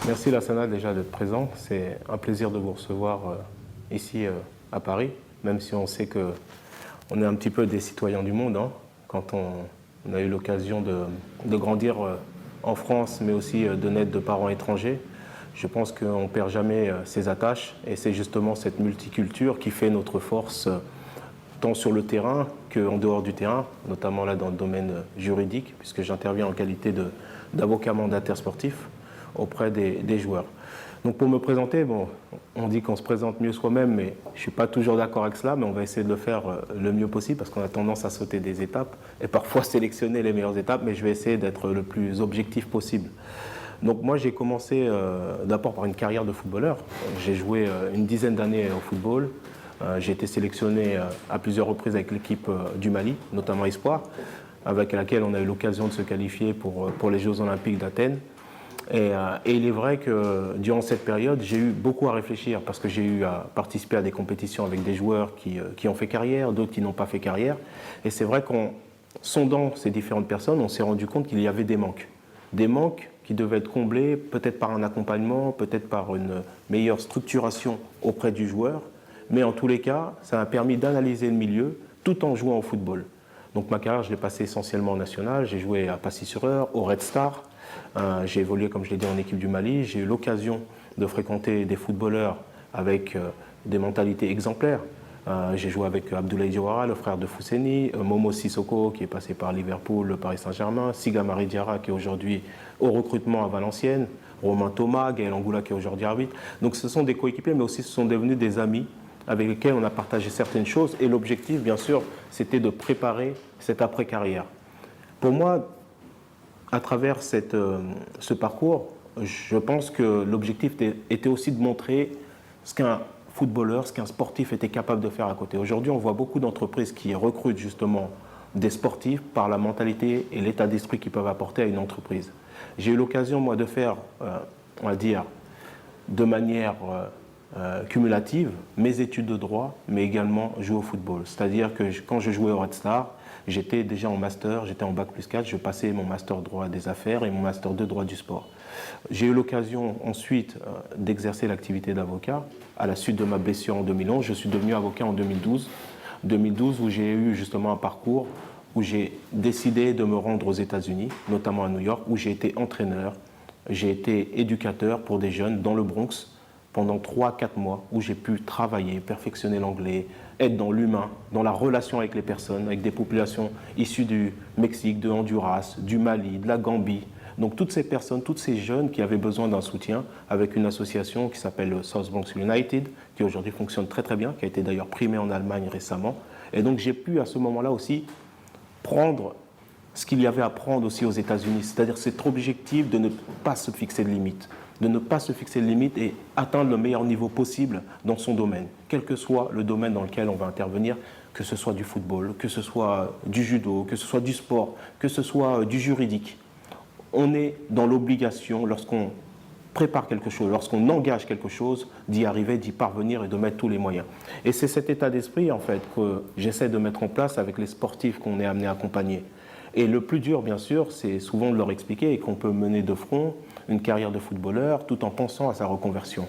Merci Lassana déjà d'être présent. C'est un plaisir de vous recevoir ici à Paris, même si on sait qu'on est un petit peu des citoyens du monde. Hein, quand on a eu l'occasion de grandir en France, mais aussi de naître de parents étrangers, je pense qu'on ne perd jamais ses attaches. Et c'est justement cette multiculture qui fait notre force, tant sur le terrain qu'en dehors du terrain, notamment là dans le domaine juridique, puisque j'interviens en qualité d'avocat mandataire sportif auprès des joueurs. Donc pour me présenter, bon, on dit qu'on se présente mieux soi-même, mais je ne suis pas toujours d'accord avec cela, mais on va essayer de le faire le mieux possible parce qu'on a tendance à sauter des étapes et parfois sélectionner les meilleures étapes, mais je vais essayer d'être le plus objectif possible. Donc moi j'ai commencé d'abord par une carrière de footballeur. J'ai joué une dizaine d'années au football. J'ai été sélectionné à plusieurs reprises avec l'équipe du Mali, notamment Espoir, avec laquelle on a eu l'occasion de se qualifier pour les Jeux Olympiques d'Athènes. Et il est vrai que durant cette période, j'ai eu beaucoup à réfléchir parce que j'ai eu à participer à des compétitions avec des joueurs qui ont fait carrière, d'autres qui n'ont pas fait carrière. Et c'est vrai qu'en sondant ces différentes personnes, on s'est rendu compte qu'il y avait des manques. Des manques qui devaient être comblés peut-être par un accompagnement, peut-être par une meilleure structuration auprès du joueur. Mais en tous les cas, ça m'a permis d'analyser le milieu tout en jouant au football. Donc ma carrière, je l'ai passée essentiellement en national. J'ai joué à Passy-sur-Eure, au Red Star. J'ai évolué, comme je l'ai dit, en équipe du Mali. J'ai eu l'occasion de fréquenter des footballeurs avec des mentalités exemplaires. J'ai joué avec Abdoulaye Diawara, le frère de Fousseni, Momo Sissoko, qui est passé par Liverpool, le Paris Saint-Germain, Siga Mari Diarra, qui est aujourd'hui au recrutement à Valenciennes, Romain Thomas, Gaël Angoula, qui est aujourd'hui arbitre. Donc ce sont des coéquipiers, mais aussi ce sont devenus des amis avec lesquels on a partagé certaines choses. Et l'objectif, bien sûr, c'était de préparer cette après-carrière. Pour moi, à travers ce parcours, je pense que l'objectif était aussi de montrer ce qu'un footballeur, ce qu'un sportif était capable de faire à côté. Aujourd'hui, on voit beaucoup d'entreprises qui recrutent justement des sportifs par la mentalité et l'état d'esprit qu'ils peuvent apporter à une entreprise. J'ai eu l'occasion, moi, de faire, on va dire, de manière cumulative, mes études de droit, mais également jouer au football. C'est-à-dire que quand je jouais au Red Star, j'étais déjà en master, j'étais en bac plus 4, je passais mon master droit des affaires et mon master 2 droit du sport. J'ai eu l'occasion ensuite d'exercer l'activité d'avocat. À la suite de ma blessure en 2011, je suis devenu avocat en 2012. 2012 où j'ai eu justement un parcours où j'ai décidé de me rendre aux États-Unis, notamment à New York, où j'ai été entraîneur, j'ai été éducateur pour des jeunes dans le Bronx pendant 3-4 mois où j'ai pu travailler, perfectionner l'anglais, être dans l'humain, dans la relation avec les personnes, avec des populations issues du Mexique, de Honduras, du Mali, de la Gambie. Donc toutes ces personnes, tous ces jeunes qui avaient besoin d'un soutien avec une association qui s'appelle South Bronx United, qui aujourd'hui fonctionne très très bien, qui a été d'ailleurs primée en Allemagne récemment. Et donc j'ai pu à ce moment-là aussi prendre ce qu'il y avait à prendre aussi aux États-Unis, c'est-à-dire cet objectif de ne pas se fixer de limites, de ne pas se fixer de limites et atteindre le meilleur niveau possible dans son domaine, quel que soit le domaine dans lequel on va intervenir, que ce soit du football, que ce soit du judo, que ce soit du sport, que ce soit du juridique. On est dans l'obligation, lorsqu'on prépare quelque chose, lorsqu'on engage quelque chose, d'y arriver, d'y parvenir et de mettre tous les moyens. Et c'est cet état d'esprit, en fait, que j'essaie de mettre en place avec les sportifs qu'on est amené à accompagner. Et le plus dur, bien sûr, c'est souvent de leur expliquer qu'on peut mener de front une carrière de footballeur tout en pensant à sa reconversion.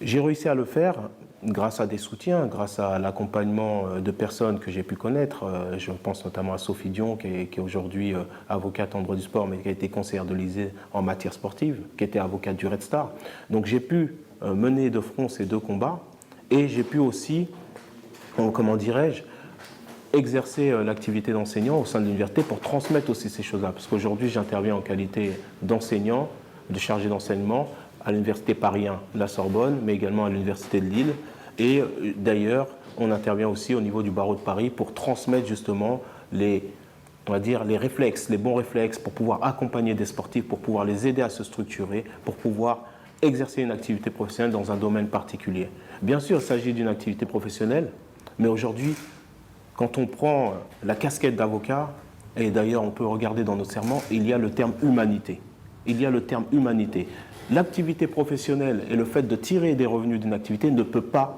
J'ai réussi à le faire grâce à des soutiens, grâce à l'accompagnement de personnes que j'ai pu connaître. Je pense notamment à Sophie Dion, qui est aujourd'hui avocate en droit du sport, mais qui a été conseillère de l'Élysée en matière sportive, qui était avocate du Red Star. Donc j'ai pu mener de front ces deux combats et j'ai pu aussi, comment dirais-je, exercer l'activité d'enseignant au sein de l'université pour transmettre aussi ces choses-là. Parce qu'aujourd'hui, j'interviens en qualité d'enseignant, de chargé d'enseignement à l'université Paris 1, la Sorbonne, mais également à l'université de Lille. Et d'ailleurs, on intervient aussi au niveau du barreau de Paris pour transmettre justement on va dire, les réflexes, les bons réflexes pour pouvoir accompagner des sportifs, pour pouvoir les aider à se structurer, pour pouvoir exercer une activité professionnelle dans un domaine particulier. Bien sûr, il s'agit d'une activité professionnelle, mais aujourd'hui, quand on prend la casquette d'avocat, et d'ailleurs on peut regarder dans nos serments, il y a le terme humanité. Il y a le terme humanité. L'activité professionnelle et le fait de tirer des revenus d'une activité ne peut pas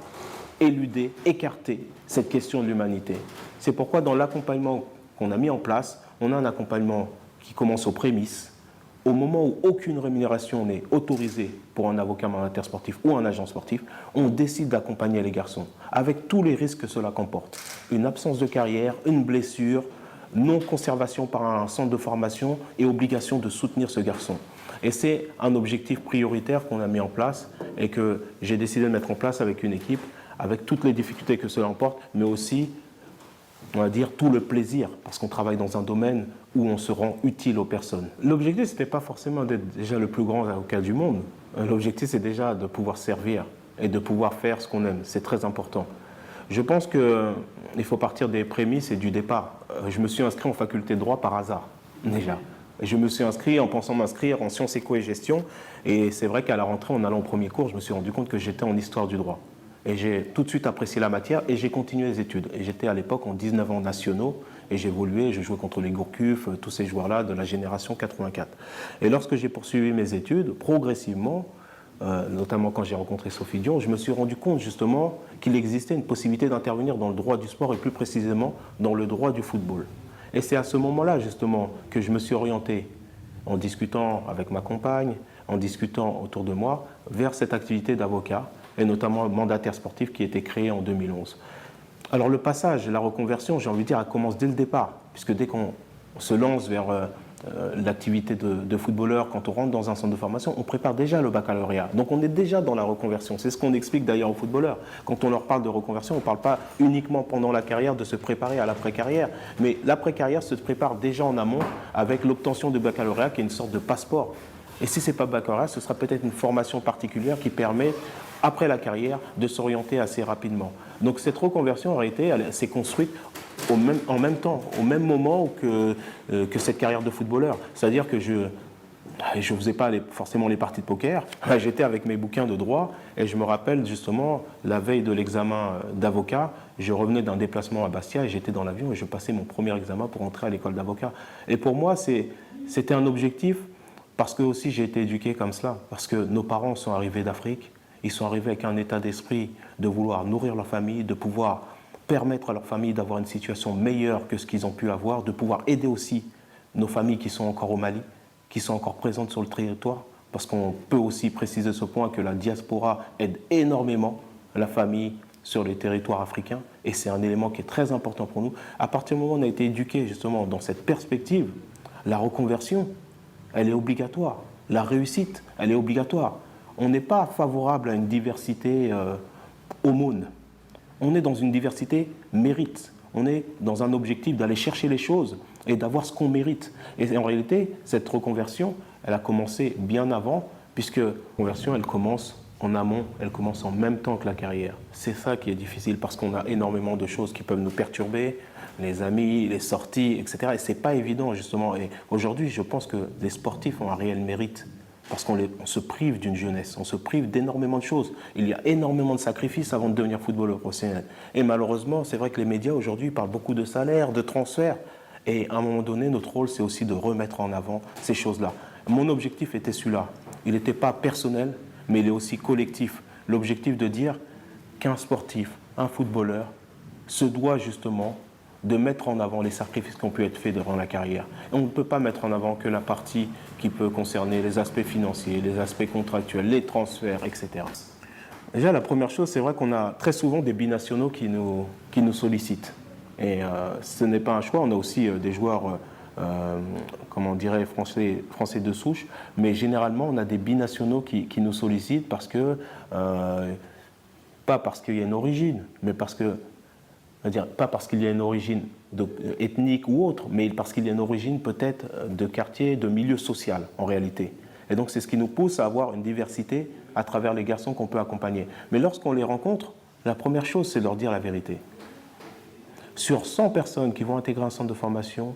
éluder, écarter cette question de l'humanité. C'est pourquoi dans l'accompagnement qu'on a mis en place, on a un accompagnement qui commence aux prémices, au moment où aucune rémunération n'est autorisée pour un avocat mandataire sportif ou un agent sportif, on décide d'accompagner les garçons, avec tous les risques que cela comporte. Une absence de carrière, une blessure, non-conservation par un centre de formation et obligation de soutenir ce garçon. Et c'est un objectif prioritaire qu'on a mis en place et que j'ai décidé de mettre en place avec une équipe, avec toutes les difficultés que cela emporte, mais aussi, on va dire, tout le plaisir, parce qu'on travaille dans un domaine où on se rend utile aux personnes. L'objectif, ce n'était pas forcément d'être déjà le plus grand avocat du monde. L'objectif, c'est déjà de pouvoir servir et de pouvoir faire ce qu'on aime. C'est très important. Je pense qu'il faut partir des prémices et du départ. Je me suis inscrit en faculté de droit par hasard, déjà. Je me suis inscrit en pensant m'inscrire en sciences éco et gestion. Et c'est vrai qu'à la rentrée, en allant au premier cours, je me suis rendu compte que j'étais en histoire du droit. Et j'ai tout de suite apprécié la matière et j'ai continué les études. Et j'étais à l'époque en 19 ans nationaux et j'ai évolué, je jouais contre les Gourcuff, tous ces joueurs-là de la génération 84. Et lorsque j'ai poursuivi mes études, progressivement, notamment quand j'ai rencontré Sophie Dion, je me suis rendu compte justement qu'il existait une possibilité d'intervenir dans le droit du sport et plus précisément dans le droit du football. Et c'est à ce moment-là justement que je me suis orienté en discutant avec ma compagne, en discutant autour de moi, vers cette activité d'avocat et notamment le mandataire sportif qui a été créé en 2011. Alors le passage, la reconversion, j'ai envie de dire, elle commence dès le départ, puisque dès qu'on se lance vers l'activité de footballeur, quand on rentre dans un centre de formation, on prépare déjà le baccalauréat. Donc on est déjà dans la reconversion. C'est ce qu'on explique d'ailleurs aux footballeurs. Quand on leur parle de reconversion, on ne parle pas uniquement pendant la carrière de se préparer à l'après-carrière, mais l'après-carrière se prépare déjà en amont avec l'obtention du baccalauréat qui est une sorte de passeport. Et si ce n'est pas baccalauréat, ce sera peut-être une formation particulière qui permet, après la carrière, de s'orienter assez rapidement. Donc cette reconversion, en réalité, elle s'est construite en même temps, au même moment que cette carrière de footballeur. C'est-à-dire que je ne faisais pas forcément les parties de poker, j'étais avec mes bouquins de droit et je me rappelle justement, la veille de l'examen d'avocat, je revenais d'un déplacement à Bastia et j'étais dans l'avion et je passais mon premier examen pour entrer à l'école d'avocat. Et pour moi, c'était un objectif parce que aussi j'ai été éduqué comme cela, parce que nos parents sont arrivés d'Afrique, ils sont arrivés avec un état d'esprit de vouloir nourrir leur famille, de pouvoir permettre à leur famille d'avoir une situation meilleure que ce qu'ils ont pu avoir, de pouvoir aider aussi nos familles qui sont encore au Mali, qui sont encore présentes sur le territoire, parce qu'on peut aussi préciser ce point que la diaspora aide énormément la famille sur les territoires africains, et c'est un élément qui est très important pour nous. À partir du moment où on a été éduqué justement dans cette perspective, la reconversion, elle est obligatoire. La réussite, elle est obligatoire. On n'est pas favorable à une diversité aumône. On est dans une diversité mérite. On est dans un objectif d'aller chercher les choses et d'avoir ce qu'on mérite. Et en réalité, cette reconversion, elle a commencé bien avant, puisque la reconversion, elle commence en amont, elle commence en même temps que la carrière. C'est ça qui est difficile, parce qu'on a énormément de choses qui peuvent nous perturber, les amis, les sorties, etc. Et ce n'est pas évident, justement. Et aujourd'hui, je pense que les sportifs ont un réel mérite. Parce qu'on se prive d'une jeunesse, on se prive d'énormément de choses. Il y a énormément de sacrifices avant de devenir footballeur professionnel. Et malheureusement, c'est vrai que les médias aujourd'hui parlent beaucoup de salaires, de transferts. Et à un moment donné, notre rôle, c'est aussi de remettre en avant ces choses-là. Mon objectif était celui-là. Il n'était pas personnel, mais il est aussi collectif. L'objectif de dire qu'un sportif, un footballeur, se doit justement de mettre en avant les sacrifices qui ont pu être faits durant la carrière. Et on ne peut pas mettre en avant que la partie qui peut concerner les aspects financiers, les aspects contractuels, les transferts, etc. Déjà, la première chose, c'est vrai qu'on a très souvent des binationaux qui nous sollicitent. Et ce n'est pas un choix, on a aussi des joueurs, comment on dirait, français de souche, mais généralement, on a des binationaux qui nous sollicitent parce que, pas parce qu'il y a une origine, mais parce que, pas parce qu'il y a une origine ethnique ou autre, mais parce qu'il y a une origine peut-être de quartier, de milieu social en réalité. Et donc c'est ce qui nous pousse à avoir une diversité à travers les garçons qu'on peut accompagner. Mais lorsqu'on les rencontre, la première chose, c'est de leur dire la vérité. Sur 100 personnes qui vont intégrer un centre de formation,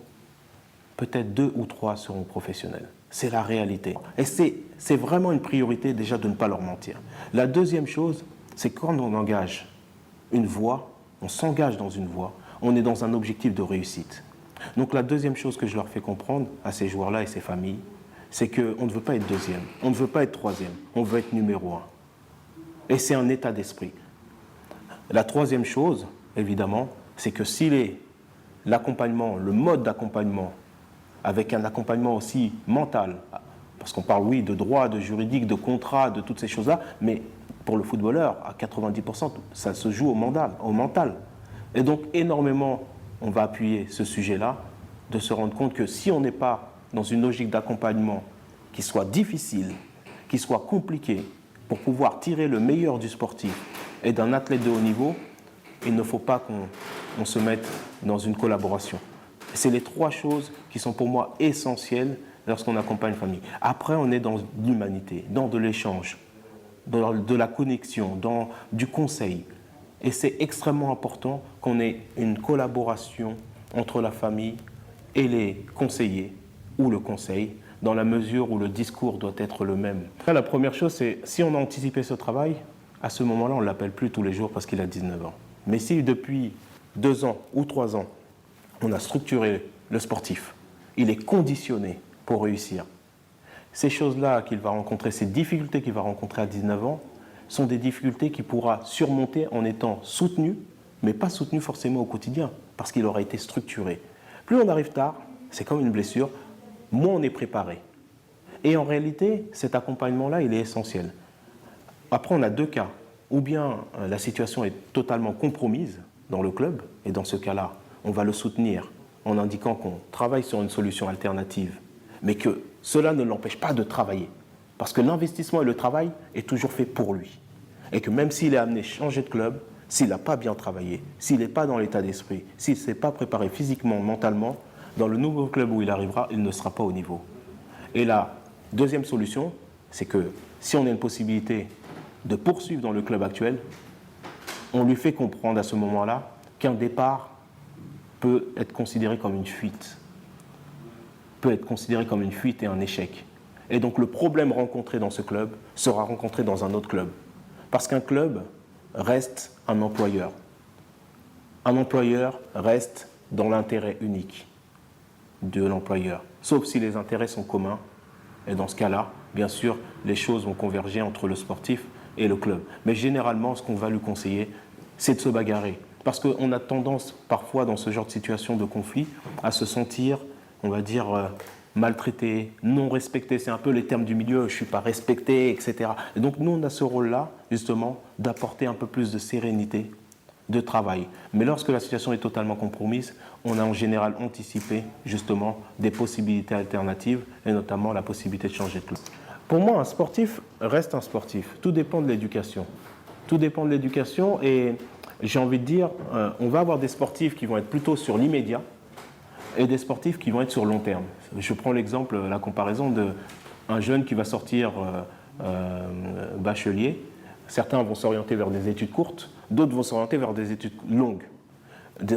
peut-être 2 ou 3 seront professionnels. C'est la réalité. Et c'est vraiment une priorité déjà de ne pas leur mentir. La deuxième chose, c'est quand on engage une voie, on s'engage dans une voie, on est dans un objectif de réussite. Donc la deuxième chose que je leur fais comprendre à ces joueurs-là et ces familles, c'est qu'on ne veut pas être deuxième, on ne veut pas être troisième, on veut être numéro 1. Et c'est un état d'esprit. La troisième chose, évidemment, c'est que si l'accompagnement, le mode d'accompagnement, avec un accompagnement aussi mental, Parce qu'on parle, oui, de droit, de juridique, de contrat, de toutes ces choses-là, mais pour le footballeur, à 90%, ça se joue au mental. Et donc, énormément, on va appuyer ce sujet-là, de se rendre compte que si on n'est pas dans une logique d'accompagnement qui soit difficile, qui soit compliquée, pour pouvoir tirer le meilleur du sportif et d'un athlète de haut niveau, il ne faut pas qu'on se mette dans une collaboration. C'est les trois choses qui sont pour moi essentielles lorsqu'on accompagne une famille. Après, on est dans l'humanité, dans de l'échange, dans de la connexion, dans du conseil. Et c'est extrêmement important qu'on ait une collaboration entre la famille et les conseillers ou le conseil, dans la mesure où le discours doit être le même. La première chose, c'est si on a anticipé ce travail, à ce moment-là, on ne l'appelle plus tous les jours parce qu'il a 19 ans. Mais si depuis 2 ans ou 3 ans, on a structuré le sportif, il est conditionné pour réussir. Ces choses-là qu'il va rencontrer, ces difficultés qu'il va rencontrer à 19 ans, sont des difficultés qu'il pourra surmonter en étant soutenu, mais pas soutenu forcément au quotidien, parce qu'il aura été structuré. Plus on arrive tard, c'est comme une blessure, moins on est préparé. Et en réalité, cet accompagnement-là, il est essentiel. Après, on a 2 cas. Ou bien la situation est totalement compromise dans le club, et dans ce cas-là, on va le soutenir en indiquant qu'on travaille sur une solution alternative, mais que cela ne l'empêche pas de travailler. Parce que l'investissement et le travail est toujours fait pour lui. Et que même s'il est amené à changer de club, s'il n'a pas bien travaillé, s'il n'est pas dans l'état d'esprit, s'il ne s'est pas préparé physiquement, mentalement, dans le nouveau club où il arrivera, il ne sera pas au niveau. Et la deuxième solution, c'est que si on a une possibilité de poursuivre dans le club actuel, on lui fait comprendre à ce moment-là qu'un départ peut être considéré comme une fuite, peut être considéré comme une fuite et un échec. Et donc le problème rencontré dans ce club sera rencontré dans un autre club. Parce qu'un club reste un employeur. Un employeur reste dans l'intérêt unique de l'employeur, sauf si les intérêts sont communs. Et dans ce cas-là, bien sûr, les choses vont converger entre le sportif et le club. Mais généralement, ce qu'on va lui conseiller, c'est de se bagarrer. Parce qu'on a tendance, parfois, dans ce genre de situation de conflit, à se sentir, on va dire, maltraité, non respecté. C'est un peu les termes du milieu, je ne suis pas respecté, etc. Et donc, nous, on a ce rôle-là, justement, d'apporter un peu plus de sérénité, de travail. Mais lorsque la situation est totalement compromise, on a en général anticipé, justement, des possibilités alternatives, et notamment la possibilité de changer de club. Pour moi, un sportif reste un sportif. Tout dépend de l'éducation. Tout dépend de l'éducation et j'ai envie de dire, on va avoir des sportifs qui vont être plutôt sur l'immédiat et des sportifs qui vont être sur long terme. Je prends l'exemple, la comparaison d'un jeune qui va sortir bachelier. Certains vont s'orienter vers des études courtes, d'autres vont s'orienter vers des études longues.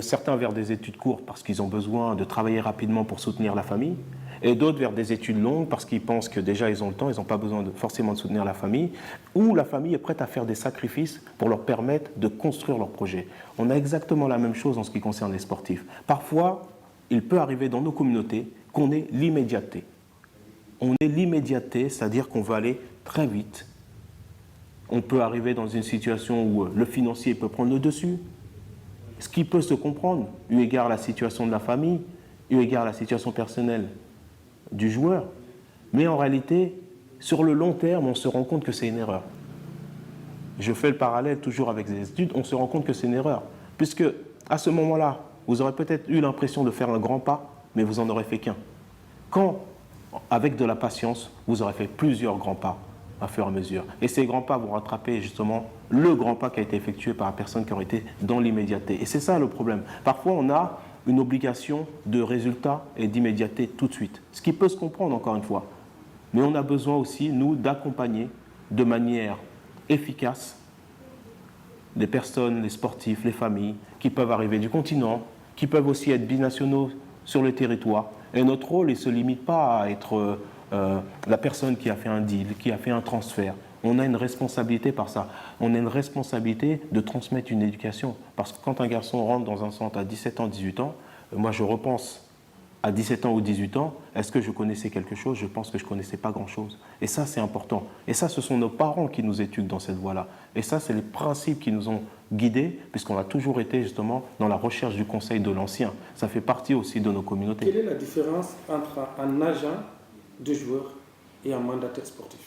Certains vers des études courtes parce qu'ils ont besoin de travailler rapidement pour soutenir la famille, et d'autres vers des études longues parce qu'ils pensent que déjà ils ont le temps, ils n'ont pas besoin forcément de soutenir la famille, ou la famille est prête à faire des sacrifices pour leur permettre de construire leur projet. On a exactement la même chose en ce qui concerne les sportifs. Parfois, il peut arriver dans nos communautés qu'on ait l'immédiateté. On est l'immédiateté, c'est-à-dire qu'on va aller très vite. On peut arriver dans une situation où le financier peut prendre le dessus, ce qui peut se comprendre, eu égard à la situation de la famille, eu égard à la situation personnelle du joueur. Mais en réalité, sur le long terme, on se rend compte que c'est une erreur. Je fais le parallèle toujours avec les études, on se rend compte que c'est une erreur. Puisque à ce moment-là, vous aurez peut-être eu l'impression de faire un grand pas, mais vous n'en aurez fait qu'un. Quand, avec de la patience, vous aurez fait plusieurs grands pas à fur et à mesure. Et ces grands pas vont rattraper justement le grand pas qui a été effectué par la personne qui aurait été dans l'immédiateté. Et c'est ça le problème. Parfois, on a une obligation de résultat et d'immédiateté tout de suite. Ce qui peut se comprendre encore une fois. Mais on a besoin aussi, nous, d'accompagner de manière efficace les personnes, les sportifs, les familles qui peuvent arriver du continent, qui peuvent aussi être binationaux sur le territoire. Et notre rôle, il ne se limite pas à être la personne qui a fait un deal, qui a fait un transfert. On a une responsabilité par ça. On a une responsabilité de transmettre une éducation. Parce que quand un garçon rentre dans un centre à 17 ans, 18 ans, moi je repense à 17 ans ou 18 ans, est-ce que je connaissais quelque chose? Je pense que je ne connaissais pas grand-chose. Et ça, c'est important. Et ça, ce sont nos parents qui nous éduquent dans cette voie-là. Et ça, c'est les principes qui nous ont guidés, puisqu'on a toujours été justement dans la recherche du conseil de l'ancien. Ça fait partie aussi de nos communautés. Quelle est la différence entre un agent de joueur et un mandataire sportif?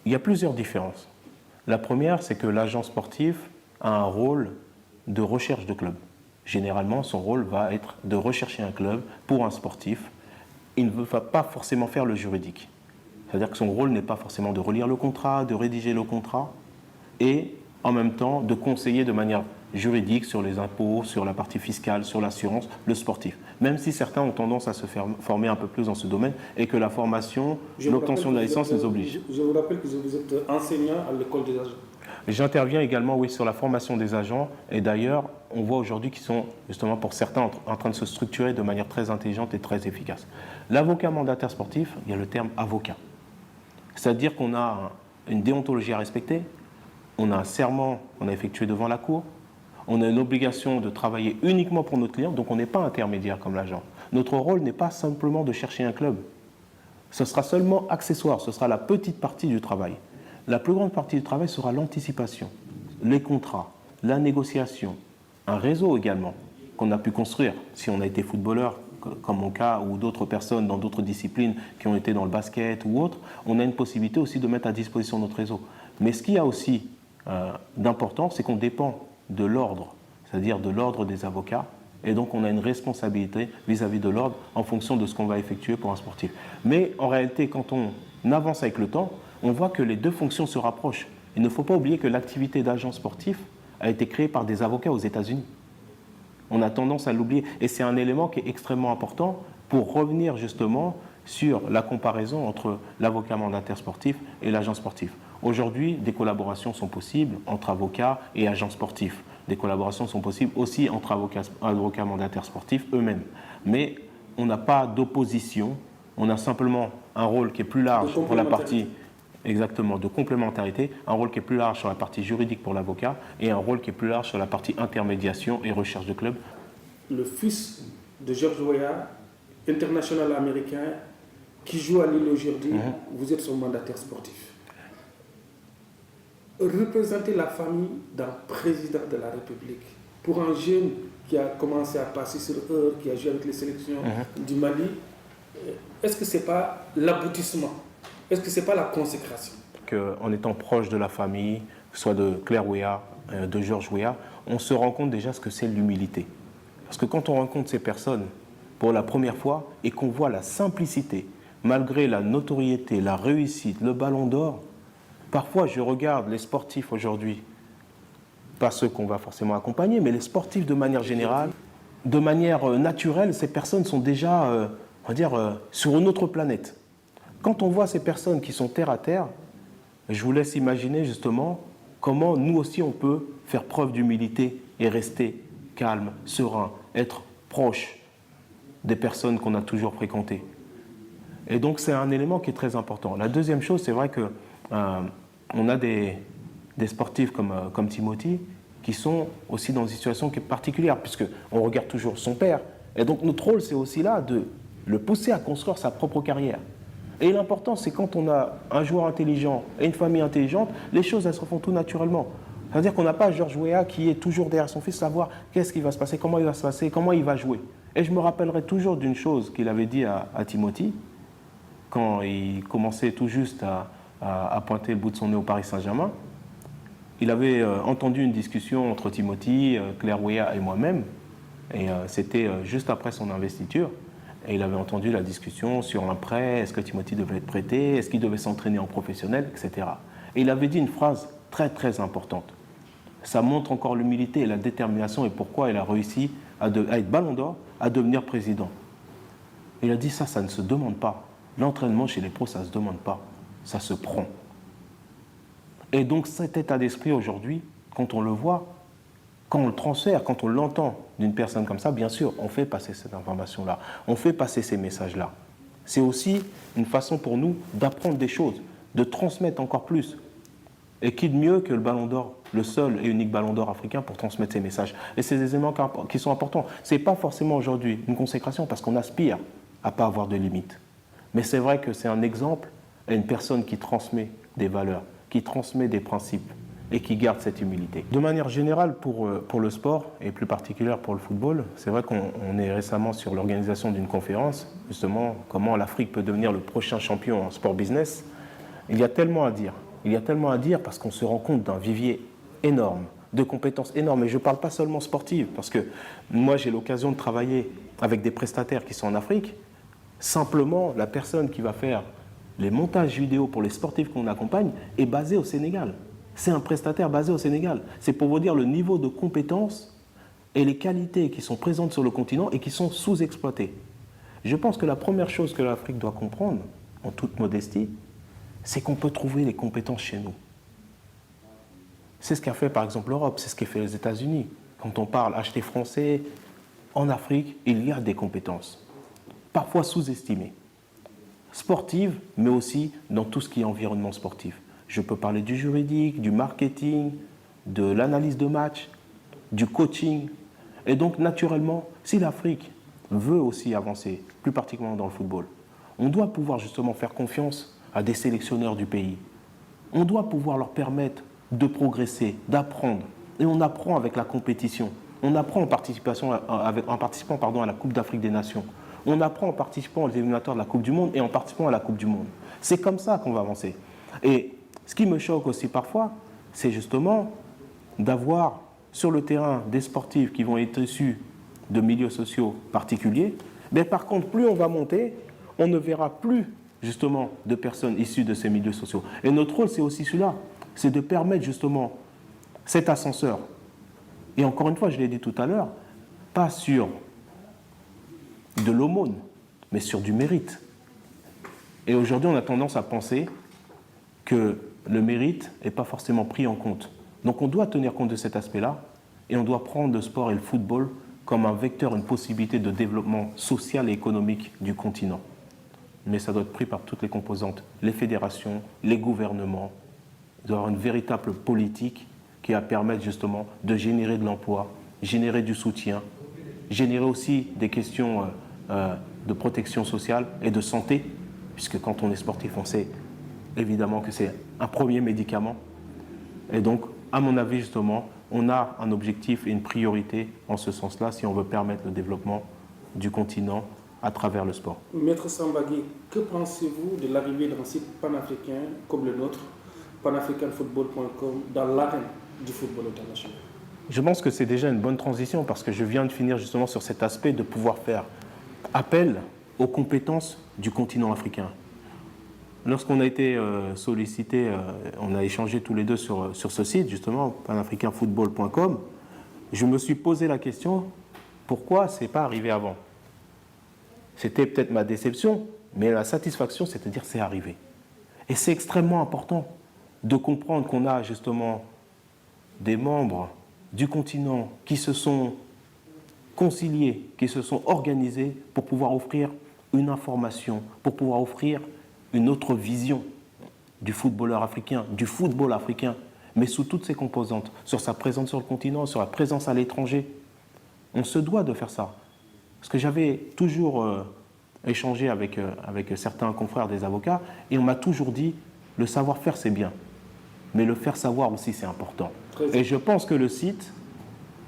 Il y a plusieurs différences. La première, c'est que l'agent sportif a un rôle de recherche de club. Généralement, son rôle va être de rechercher un club pour un sportif. Il ne va pas forcément faire le juridique. C'est-à-dire que son rôle n'est pas forcément de relire le contrat, de rédiger le contrat, et en même temps de conseiller de manière juridique sur les impôts, sur la partie fiscale, sur l'assurance, le sportif. Même si certains ont tendance à se faire former un peu plus dans ce domaine et que la formation, l'obtention de la licence les oblige. Je vous rappelle que vous êtes enseignant à l'école des agents. J'interviens également, oui, sur la formation des agents. Et d'ailleurs, on voit aujourd'hui qu'ils sont, justement, pour certains, en train de se structurer de manière très intelligente et très efficace. L'avocat mandataire sportif, il y a le terme avocat. C'est-à-dire qu'on a une déontologie à respecter, on a un serment qu'on a effectué devant la cour, on a une obligation de travailler uniquement pour notre client, donc on n'est pas intermédiaire comme l'agent. Notre rôle n'est pas simplement de chercher un club. Ce sera seulement accessoire, ce sera la petite partie du travail. La plus grande partie du travail sera l'anticipation, les contrats, la négociation, un réseau également qu'on a pu construire. Si on a été footballeur, comme mon cas, ou d'autres personnes dans d'autres disciplines qui ont été dans le basket ou autre, on a une possibilité aussi de mettre à disposition notre réseau. Mais ce qu'il y a aussi d'important, c'est qu'on dépend de l'ordre, c'est-à-dire de l'ordre des avocats, et donc on a une responsabilité vis-à-vis de l'ordre en fonction de ce qu'on va effectuer pour un sportif. Mais en réalité, quand on avance avec le temps, on voit que les deux fonctions se rapprochent. Il ne faut pas oublier que l'activité d'agent sportif a été créée par des avocats aux États-Unis. On a tendance à l'oublier, et c'est un élément qui est extrêmement important pour revenir justement sur la comparaison entre l'avocat mandataire sportif et l'agent sportif. Aujourd'hui, des collaborations sont possibles entre avocats et agents sportifs. Des collaborations sont possibles aussi entre avocats mandataires sportifs eux-mêmes. Mais on n'a pas d'opposition, on a simplement un rôle qui est plus large pour la partie exactement de complémentarité, un rôle qui est plus large sur la partie juridique pour l'avocat et un rôle qui est plus large sur la partie intermédiation et recherche de club. Le fils de George Weah, international américain, qui joue à Lille aujourd'hui, vous êtes son mandataire sportif. Représenter la famille d'un président de la République, pour un jeune qui a commencé à passer sur heure, qui a joué avec les sélections du Mali, est-ce que ce n'est pas l'aboutissement? Est-ce que ce n'est pas la consécration? En étant proche de la famille, soit de Claire Weah, de George Weah, on se rend compte déjà ce que c'est l'humilité. Parce que quand on rencontre ces personnes pour la première fois et qu'on voit la simplicité, malgré la notoriété, la réussite, le ballon d'or, parfois je regarde les sportifs aujourd'hui, pas ceux qu'on va forcément accompagner, mais les sportifs de manière générale, de manière naturelle, ces personnes sont déjà, on va dire, sur une autre planète. Quand on voit ces personnes qui sont terre à terre, je vous laisse imaginer justement comment nous aussi on peut faire preuve d'humilité et rester calme, serein, être proche des personnes qu'on a toujours fréquentées. Et donc c'est un élément qui est très important. La deuxième chose, c'est vrai que on a des sportifs comme Timothy qui sont aussi dans une situation qui est particulière, puisqu'on regarde toujours son père. Et donc notre rôle, c'est aussi là de le pousser à construire sa propre carrière. Et l'important, c'est quand on a un joueur intelligent et une famille intelligente, les choses, elles se font tout naturellement. C'est-à-dire qu'on n'a pas George Weah qui est toujours derrière son fils, savoir qu'est-ce qui va se passer, comment il va se passer, comment il va jouer. Et je me rappellerai toujours d'une chose qu'il avait dit à Timothy, quand il commençait tout juste à pointer le bout de son nez au Paris Saint-Germain. Il avait entendu une discussion entre Timothy, Claire Weah et moi-même, et c'était juste après son investiture. Et il avait entendu la discussion sur un prêt, est-ce que Timothy devait être prêté, est-ce qu'il devait s'entraîner en professionnel, etc. Et il avait dit une phrase très très importante. Ça montre encore l'humilité et la détermination et pourquoi il a réussi à être ballon d'or, à devenir président. Il a dit ça ne se demande pas. L'entraînement chez les pros, ça ne se demande pas, ça se prend. Et donc cet état d'esprit aujourd'hui, quand on le voit, quand on le transfère, quand on l'entend d'une personne comme ça, bien sûr, on fait passer cette information-là, on fait passer ces messages-là. C'est aussi une façon pour nous d'apprendre des choses, de transmettre encore plus. Et qui de mieux que le ballon d'or, le seul et unique ballon d'or africain pour transmettre ces messages. Et c'est des éléments qui sont importants. Ce n'est pas forcément aujourd'hui une consécration parce qu'on aspire à ne pas avoir de limites. Mais c'est vrai que c'est un exemple à une personne qui transmet des valeurs, qui transmet des principes, et qui gardent cette humilité. De manière générale, pour le sport, et plus particulièrement pour le football, c'est vrai qu'on est récemment sur l'organisation d'une conférence, justement, comment l'Afrique peut devenir le prochain champion en sport business. Il y a tellement à dire. Il y a tellement à dire parce qu'on se rend compte d'un vivier énorme, de compétences énormes. Et je ne parle pas seulement sportives, parce que moi, j'ai l'occasion de travailler avec des prestataires qui sont en Afrique. Simplement, la personne qui va faire les montages vidéo pour les sportifs qu'on accompagne est basée au Sénégal. C'est un prestataire basé au Sénégal. C'est pour vous dire le niveau de compétences et les qualités qui sont présentes sur le continent et qui sont sous-exploitées. Je pense que la première chose que l'Afrique doit comprendre, en toute modestie, c'est qu'on peut trouver les compétences chez nous. C'est ce qu'a fait par exemple l'Europe, c'est ce qu'a fait les États-Unis. Quand on parle acheter français, en Afrique, il y a des compétences, parfois sous-estimées, sportives, mais aussi dans tout ce qui est environnement sportif. Je peux parler du juridique, du marketing, de l'analyse de match, du coaching. Et donc, naturellement, si l'Afrique veut aussi avancer, plus particulièrement dans le football, on doit pouvoir justement faire confiance à des sélectionneurs du pays. On doit pouvoir leur permettre de progresser, d'apprendre. Et on apprend avec la compétition. On apprend en participant à la Coupe d'Afrique des Nations. On apprend en participant aux éliminatoires de la Coupe du Monde et en participant à la Coupe du Monde. C'est comme ça qu'on va avancer. Et ce qui me choque aussi parfois, c'est justement d'avoir sur le terrain des sportifs qui vont être issus de milieux sociaux particuliers. Mais par contre, plus on va monter, on ne verra plus justement de personnes issues de ces milieux sociaux. Et notre rôle, c'est aussi celui-là, c'est de permettre justement cet ascenseur. Et encore une fois, je l'ai dit tout à l'heure, pas sur de l'aumône, mais sur du mérite. Et aujourd'hui, on a tendance à penser que le mérite n'est pas forcément pris en compte. Donc on doit tenir compte de cet aspect-là et on doit prendre le sport et le football comme un vecteur, une possibilité de développement social et économique du continent. Mais ça doit être pris par toutes les composantes, les fédérations, les gouvernements. Il doit y avoir une véritable politique qui va permettre justement de générer de l'emploi, générer du soutien, générer aussi des questions de protection sociale et de santé, puisque quand on est sportif, on sait évidemment que c'est un premier médicament. Et donc, à mon avis, justement, on a un objectif et une priorité en ce sens-là si on veut permettre le développement du continent à travers le sport. Maître Sambagui, que pensez-vous de l'arrivée d'un site panafricain comme le nôtre, panafricanfootball.com, dans l'arène du football international? Je pense que c'est déjà une bonne transition parce que je viens de finir justement sur cet aspect de pouvoir faire appel aux compétences du continent africain. Lorsqu'on a été sollicité, on a échangé tous les deux sur ce site, justement, panafricanfootball.com, je me suis posé la question, pourquoi ce n'est pas arrivé avant? C'était peut-être ma déception, mais la satisfaction, c'est de dire c'est arrivé. Et c'est extrêmement important de comprendre qu'on a justement des membres du continent qui se sont conciliés, qui se sont organisés pour pouvoir offrir une information, pour pouvoir offrir une autre vision du footballeur africain, du football africain, mais sous toutes ses composantes, sur sa présence sur le continent, sur la présence à l'étranger. On se doit de faire ça. Parce que j'avais toujours échangé avec certains confrères des avocats, et on m'a toujours dit, le savoir-faire c'est bien, mais le faire savoir aussi c'est important. Et je pense que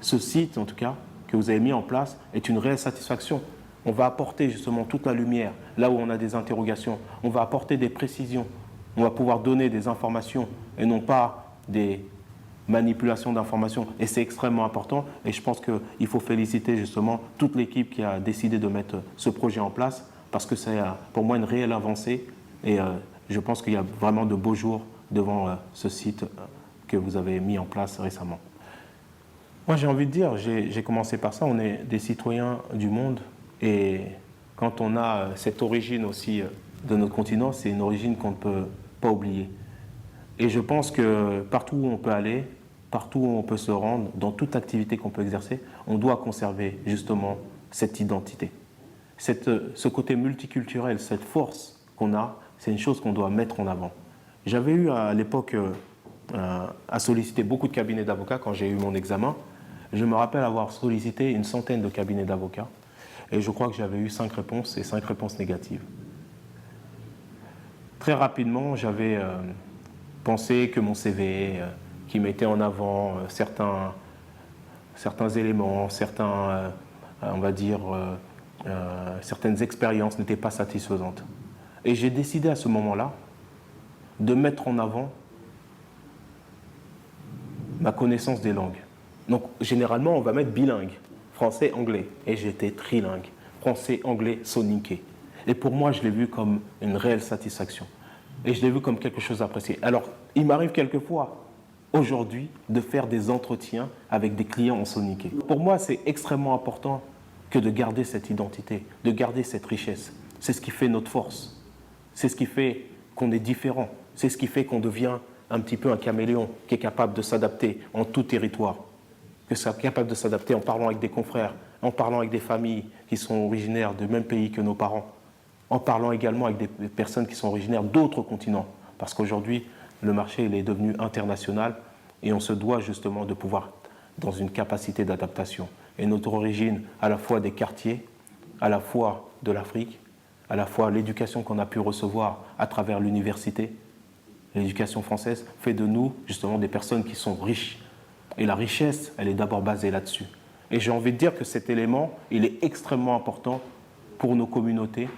ce site en tout cas, que vous avez mis en place, est une réelle satisfaction. On va apporter justement toute la lumière, là où on a des interrogations, on va apporter des précisions, on va pouvoir donner des informations et non pas des manipulation d'informations, et c'est extrêmement important, et je pense qu'il faut féliciter justement toute l'équipe qui a décidé de mettre ce projet en place, parce que c'est pour moi une réelle avancée, et je pense qu'il y a vraiment de beaux jours devant ce site que vous avez mis en place récemment. Moi j'ai envie de dire, j'ai commencé par ça, on est des citoyens du monde, et quand on a cette origine aussi de notre continent, c'est une origine qu'on ne peut pas oublier. Et je pense que partout où on peut aller, partout où on peut se rendre, dans toute activité qu'on peut exercer, on doit conserver justement cette identité. Ce côté multiculturel, cette force qu'on a, c'est une chose qu'on doit mettre en avant. J'avais eu à l'époque à solliciter beaucoup de cabinets d'avocats quand j'ai eu mon examen. Je me rappelle avoir sollicité une centaine de cabinets d'avocats et je crois que j'avais eu 5 réponses et 5 réponses négatives. Très rapidement, j'avais pensé que mon CV, qui mettait en avant certains éléments, on va dire, certaines expériences n'étaient pas satisfaisantes. Et j'ai décidé à ce moment-là de mettre en avant ma connaissance des langues. Donc, généralement, on va mettre bilingue, français-anglais. Et j'étais trilingue, français-anglais, soninké. Et pour moi, je l'ai vu comme une réelle satisfaction. Et je l'ai vu comme quelque chose d'apprécié. Alors, il m'arrive quelquefois, aujourd'hui, de faire des entretiens avec des clients en soninké. Pour moi, c'est extrêmement important que de garder cette identité, de garder cette richesse. C'est ce qui fait notre force. C'est ce qui fait qu'on est différent. C'est ce qui fait qu'on devient un petit peu un caméléon qui est capable de s'adapter en tout territoire, que soit capable de s'adapter en parlant avec des confrères, en parlant avec des familles qui sont originaires du même pays que nos parents, en parlant également avec des personnes qui sont originaires d'autres continents. Parce qu'aujourd'hui, le marché il est devenu international et on se doit justement de pouvoir dans une capacité d'adaptation. Et notre origine, à la fois des quartiers, à la fois de l'Afrique, à la fois l'éducation qu'on a pu recevoir à travers l'université, l'éducation française fait de nous justement des personnes qui sont riches. Et la richesse, elle est d'abord basée là-dessus. Et j'ai envie de dire que cet élément, il est extrêmement important pour nos communautés,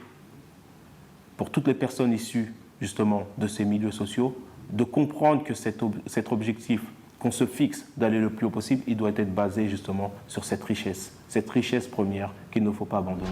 pour toutes les personnes issues justement de ces milieux sociaux, de comprendre que cet objectif qu'on se fixe d'aller le plus haut possible, il doit être basé justement sur cette richesse première qu'il ne faut pas abandonner.